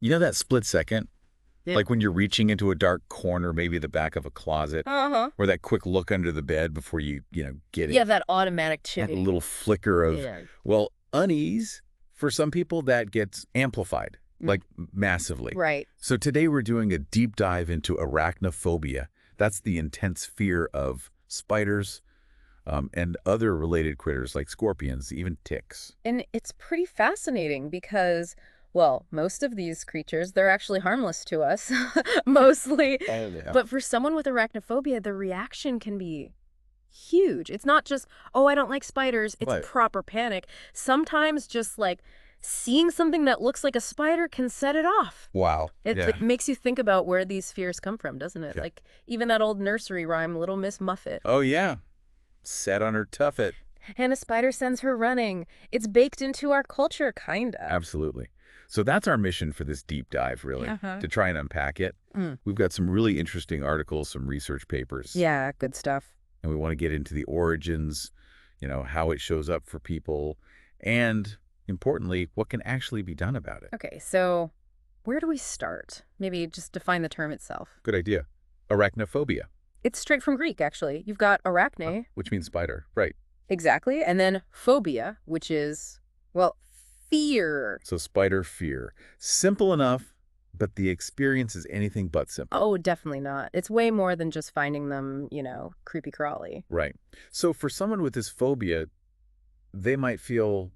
You know that split second? Yeah. Like when you're reaching into a dark corner, maybe the back of a closet, Uh-huh. or that quick look under the bed before get Yeah, it. that automatic That chipping. little flicker of, Yeah. well, unease, for some people, that gets amplified, Mm. like massively. Right. So today we're doing a deep dive into arachnophobia. That's the intense fear of spiders and other related critters like scorpions, even ticks. And it's pretty fascinating because, well, most of these creatures, they're actually harmless to us, mostly. Oh, yeah. But for someone with arachnophobia, the reaction can be huge. It's not just, oh, I don't like spiders. It's Right. proper panic. Sometimes just like seeing something that looks like a spider can set it off. Wow. It Yeah. makes you think about where these fears come from, doesn't it? Yeah. Like even that old nursery rhyme, Little Miss Muffet. Oh, yeah. Set on her tuffet. And a spider sends her running. It's baked into our culture, kinda. Absolutely. So that's our mission for this deep dive, really, Uh-huh. to try and unpack it. Mm. We've got some really interesting articles, some research papers, Yeah, good stuff. and we want to get into the origins, how it shows up for people, and importantly, what can actually be done about it. Okay, so where do we start? Maybe just define the term itself. Good idea. Arachnophobia, It's straight from Greek, actually. You've got arachne, which means spider. Right. exactly, and then phobia, which is, well, fear. So spider fear. Simple enough, but the experience is anything but simple. Oh, definitely not. It's way more than just finding them, creepy crawly. Right. So for someone with this phobia, they might feel,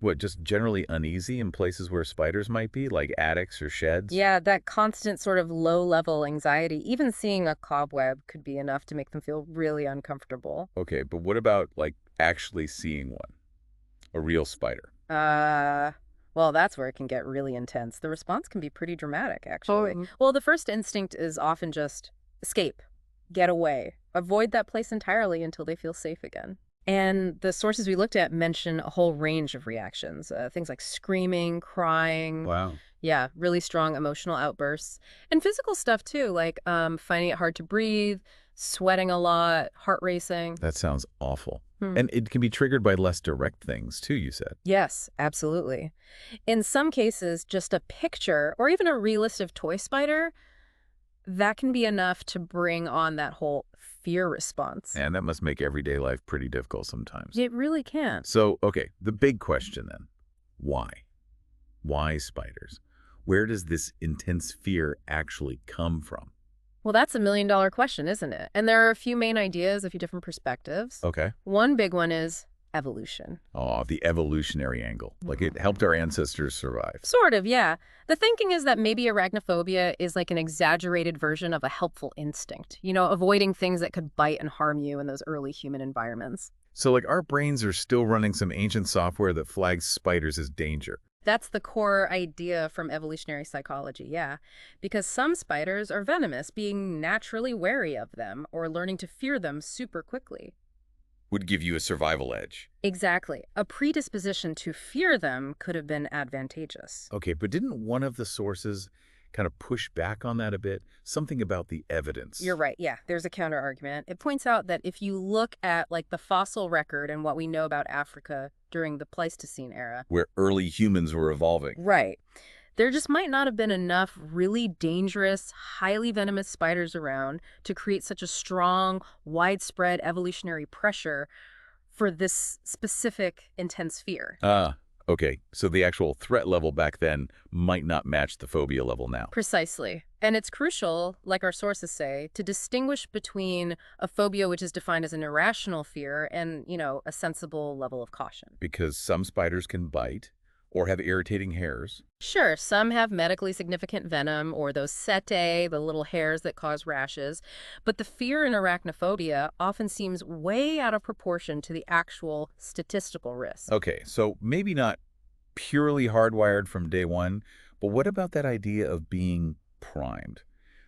what, just generally uneasy in places where spiders might be, like attics or sheds? Yeah, that constant sort of low-level anxiety, even seeing a cobweb could be enough to make them feel really uncomfortable. Okay, but what about, like, actually seeing one? A real spider? Uh, well, that's where it can get really intense. The response can be pretty dramatic, actually. Oh. Well, the first instinct is often just escape, get away, avoid that place entirely until they feel safe again. And the sources we looked at mention a whole range of reactions, things like screaming, crying, Wow. yeah, really strong emotional outbursts, and physical stuff too, like finding it hard to breathe, sweating a lot, heart racing. That sounds awful. Hmm. And it can be triggered by less direct things, too, you said. Yes, absolutely. In some cases, just a picture or even a realistic toy spider, that can be enough to bring on that whole fear response. And that must make everyday life pretty difficult sometimes. It really can. So, okay, the big question then. Why? Why spiders? Where does this intense fear actually come from? Well, that's $1 million question, isn't it? And there are a few main ideas, a few different perspectives. Okay. One big one is evolution. Oh, the evolutionary angle. Like it helped our ancestors survive. Sort of, yeah. The thinking is that maybe arachnophobia is like an exaggerated version of a helpful instinct, avoiding things that could bite and harm you in those early human environments. So, like, our brains are still running some ancient software that flags spiders as danger. That's the core idea from evolutionary psychology, yeah. Because some spiders are venomous, being naturally wary of them or learning to fear them super quickly. Would give you a survival edge. Exactly. A predisposition to fear them could have been advantageous. Okay, but didn't one of the sources kind of push back on that a bit? Something about the evidence. You're right, yeah. There's a counter argument. It points out that if you look at like the fossil record and what we know about Africa during the Pleistocene era, Where early humans were evolving. right, there just might not have been enough really dangerous, highly venomous spiders around to create such a strong, widespread evolutionary pressure for this specific intense fear. Ah, okay. So the actual threat level back then might not match the phobia level now. Precisely. And it's crucial, like our sources say, to distinguish between a phobia which is defined as an irrational fear and, a sensible level of caution. Because some spiders can bite or have irritating hairs. Sure, some have medically significant venom or those setae, the little hairs that cause rashes, but the fear in arachnophobia often seems way out of proportion to the actual statistical risk. Okay, so maybe not purely hardwired from day one, but what about that idea of being primed?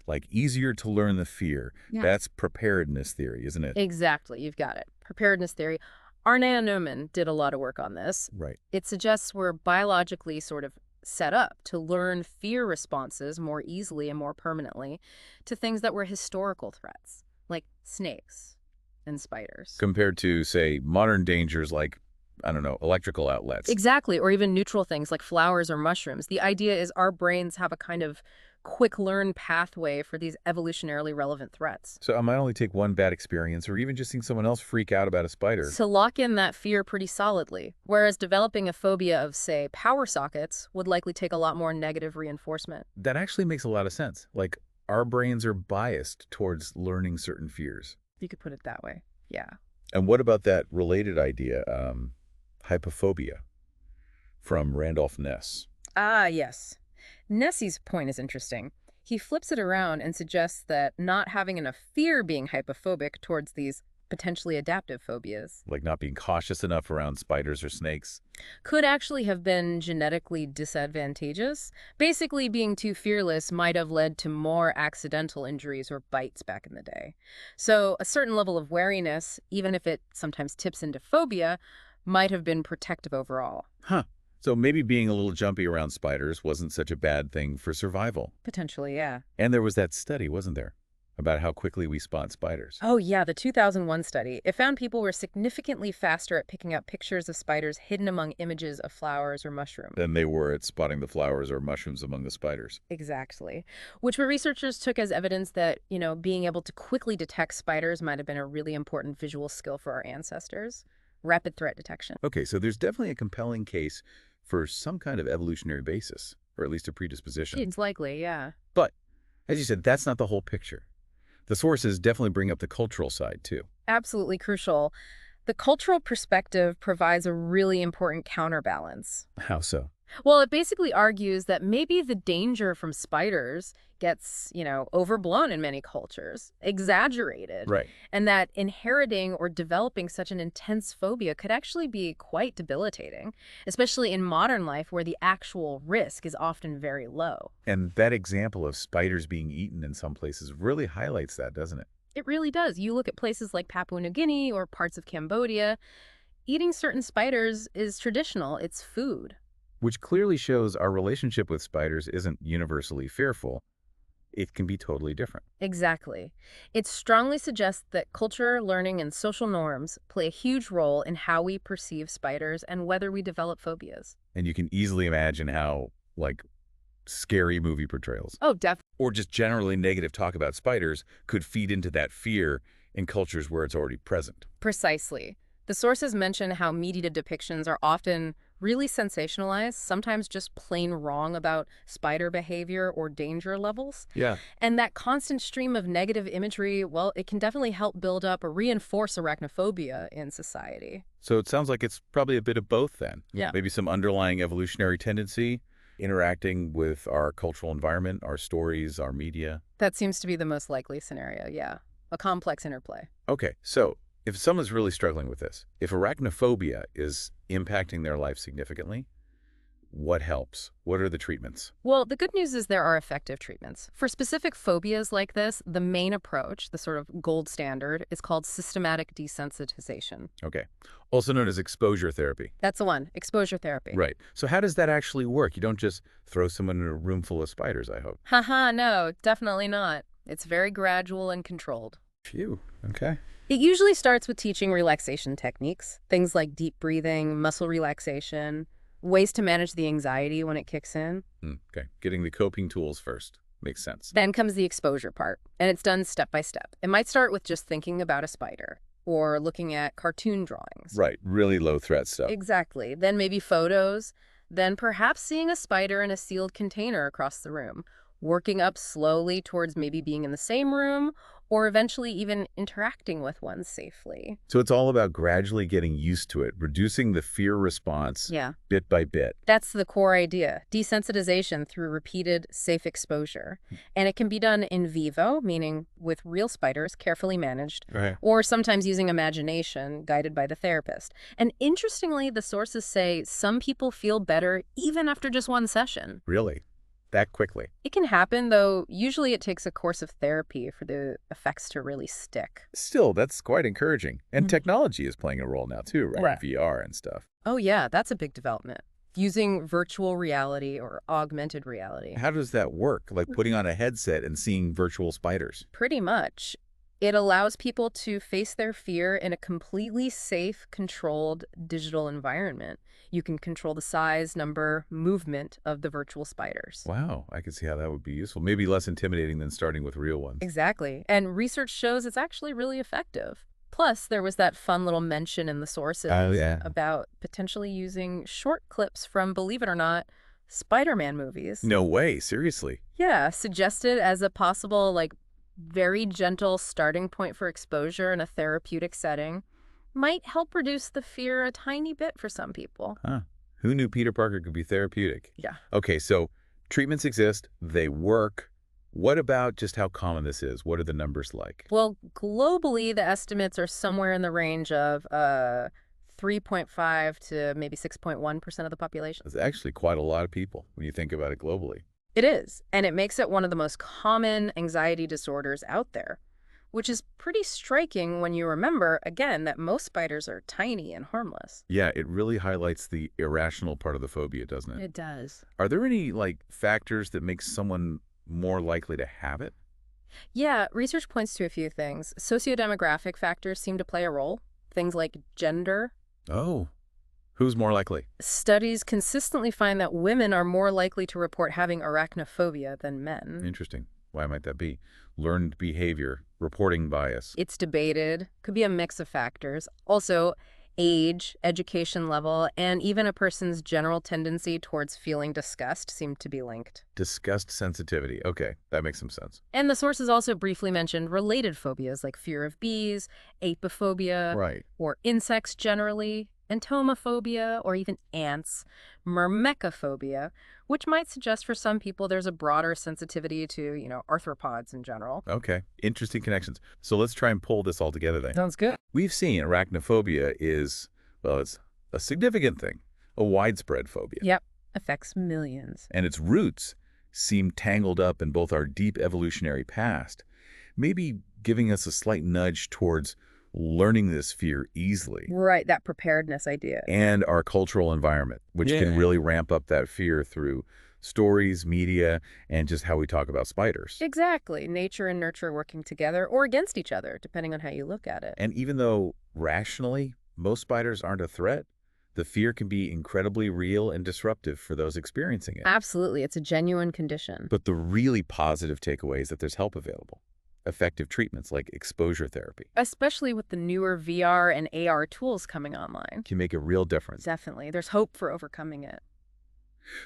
Like easier to learn the fear. Yeah. That's preparedness theory, isn't it? Exactly, you've got it. Preparedness theory. Arne Neumann did a lot of work on this. Right. It suggests we're biologically sort of set up to learn fear responses more easily and more permanently to things that were historical threats, like snakes and spiders. Compared to, say, modern dangers like I don't know, electrical outlets. Exactly, or even neutral things like flowers or mushrooms. The idea is our brains have a kind of quick learn pathway for these evolutionarily relevant threats. So I might only take one bad experience or even just seeing someone else freak out about a spider. To lock in that fear pretty solidly, whereas developing a phobia of, say, power sockets would likely take a lot more negative reinforcement. That actually makes a lot of sense. Like, our brains are biased towards learning certain fears. You could put it that way. Yeah. And what about that related idea, hypophobia, from Randolph Ness? Ah, yes. Nessie's point is interesting. He flips it around and suggests that not having enough fear being hypophobic towards these potentially adaptive phobias Like not being cautious enough around spiders or snakes? could actually have been genetically disadvantageous. Basically, being too fearless might have led to more accidental injuries or bites back in the day. So a certain level of wariness, even if it sometimes tips into phobia, might have been protective overall. Huh. So maybe being a little jumpy around spiders wasn't such a bad thing for survival. Potentially, yeah. And there was that study, wasn't there, about how quickly we spot spiders. Oh, yeah, the 2001 study. It found people were significantly faster at picking up pictures of spiders hidden among images of flowers or mushrooms. Than they were at spotting the flowers or mushrooms among the spiders. Exactly. Which researchers took as evidence that, being able to quickly detect spiders might have been a really important visual skill for our ancestors. Rapid threat detection. Okay, so there's definitely a compelling case for some kind of evolutionary basis, or at least a predisposition. It's likely, yeah. But, as you said, that's not the whole picture. The sources definitely bring up the cultural side, too. Absolutely crucial. The cultural perspective provides a really important counterbalance. How so? Well, it basically argues that maybe the danger from spiders gets, overblown in many cultures, exaggerated, Right. and that inheriting or developing such an intense phobia could actually be quite debilitating, especially in modern life where the actual risk is often very low. And that example of spiders being eaten in some places really highlights that, doesn't it? It really does. You look at places like Papua New Guinea or parts of Cambodia, eating certain spiders is traditional. It's food. Which clearly shows our relationship with spiders isn't universally fearful. It can be totally different. Exactly. It strongly suggests that culture, learning, and social norms play a huge role in how we perceive spiders and whether we develop phobias. And you can easily imagine how, like, scary movie portrayals, Oh, definitely. or just generally negative talk about spiders could feed into that fear in cultures where it's already present. Precisely. The sources mention how media depictions are often really sensationalized, sometimes just plain wrong about spider behavior or danger levels. Yeah. And that constant stream of negative imagery, well, it can definitely help build up or reinforce arachnophobia in society. So it sounds like it's probably a bit of both then. Yeah. Maybe some underlying evolutionary tendency interacting with our cultural environment, our stories, our media. That seems to be the most likely scenario, yeah. A complex interplay. Okay, so if someone's really struggling with this, if arachnophobia is impacting their life significantly, what helps? What are the treatments? Well, the good news is there are effective treatments. For specific phobias like this, the main approach, the sort of gold standard, is called systematic desensitization. Okay. Also known as exposure therapy. That's the one, exposure therapy. Right. So how does that actually work? You don't just throw someone in a room full of spiders, I hope. Haha, no, definitely not. It's very gradual and controlled. Phew. Okay. It usually starts with teaching relaxation techniques, things like deep breathing, muscle relaxation, ways to manage the anxiety when it kicks in. Okay. Getting the coping tools first. Makes sense. Then comes the exposure part, and it's done step by step. It might start with just thinking about a spider or looking at cartoon drawings. Right. Really low threat stuff. Exactly. Then maybe photos, then perhaps seeing a spider in a sealed container across the room, working up slowly towards maybe being in the same room or eventually even interacting with one safely. So it's all about gradually getting used to it, reducing the fear response Yeah. bit by bit. That's the core idea, desensitization through repeated, safe exposure. And it can be done in vivo, meaning with real spiders, carefully managed, Right. or sometimes using imagination, guided by the therapist. And interestingly, the sources say some people feel better even after just one session. Really? That quickly? It can happen, though usually it takes a course of therapy for the effects to really stick. Still, that's quite encouraging. And Mhm. technology is playing a role now too, right? Right. VR and stuff. Oh yeah, that's a big development. Using virtual reality or augmented reality. How does that work? Like putting on a headset and seeing virtual spiders? Pretty much. It allows people to face their fear in a completely safe, controlled digital environment. You can control the size, number, movement of the virtual spiders. Wow, I could see how that would be useful. Maybe less intimidating than starting with real ones. Exactly. And research shows it's actually really effective. Plus, there was that fun little mention in the Oh, sources yeah. about potentially using short clips from, believe it or not, Spider-Man movies. No way, seriously. Yeah, suggested as a possible, very gentle starting point for exposure in a therapeutic setting might help reduce the fear a tiny bit for some people. Huh. Who knew Peter Parker could be therapeutic? Yeah. Okay, so treatments exist, they work. What about just how common this is? What are the numbers like? Well, globally, the estimates are somewhere in the range of 3.5 to maybe 6.1% of the population. It's actually quite a lot of people when you think about it globally. It is, and it makes it one of the most common anxiety disorders out there, which is pretty striking when you remember, again, that most spiders are tiny and harmless. Yeah, it really highlights the irrational part of the phobia, doesn't it? It does. Are there any, factors that make someone more likely to have it? Yeah, research points to a few things. Sociodemographic factors seem to play a role, things like gender. Oh, who's more likely? Studies consistently find that women are more likely to report having arachnophobia than men. Interesting. Why might that be? Learned behavior, reporting bias. It's debated, could be a mix of factors. Also, age, education level, and even a person's general tendency towards feeling disgust seem to be linked. Disgust sensitivity. Okay, that makes some sense. And the sources also briefly mentioned related phobias like fear of bees, apophobia, Right. or insects generally, entomophobia, or even ants, myrmecophobia, which might suggest for some people there's a broader sensitivity to, arthropods in general. Okay. Interesting connections. So let's try and pull this all together then. Sounds good. We've seen arachnophobia is, well, it's a significant thing, a widespread phobia. Yep, affects millions. And its roots seem tangled up in both our deep evolutionary past, maybe giving us a slight nudge towards learning this fear easily, Right, that preparedness idea. and our cultural environment, which can really ramp up that fear through stories, media, and just how we talk about spiders. Exactly. Nature and nurture working together or against each other, depending on how you look at it. And even though rationally most spiders aren't a threat, the fear can be incredibly real and disruptive for those experiencing it. Absolutely. It's a genuine condition. But the really positive takeaway is that there's help available. Effective treatments like exposure therapy Especially with the newer VR and AR tools coming online. can make a real difference. Definitely. There's hope for overcoming it.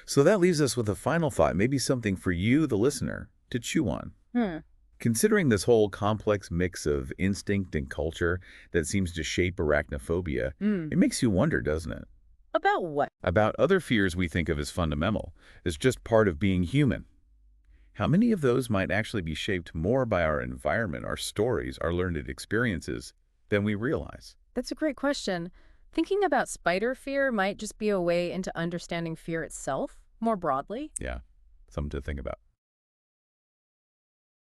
So that leaves us with a final thought, maybe something for you, the listener, to chew on. Considering this whole complex mix of instinct and culture that seems to shape arachnophobia, it makes you wonder, doesn't it? About what? About other fears we think of as fundamental, as just part of being human. How many of those might actually be shaped more by our environment, our stories, our learned experiences than we realize? That's a great question. Thinking about spider fear might just be a way into understanding fear itself more broadly. Yeah, something to think about.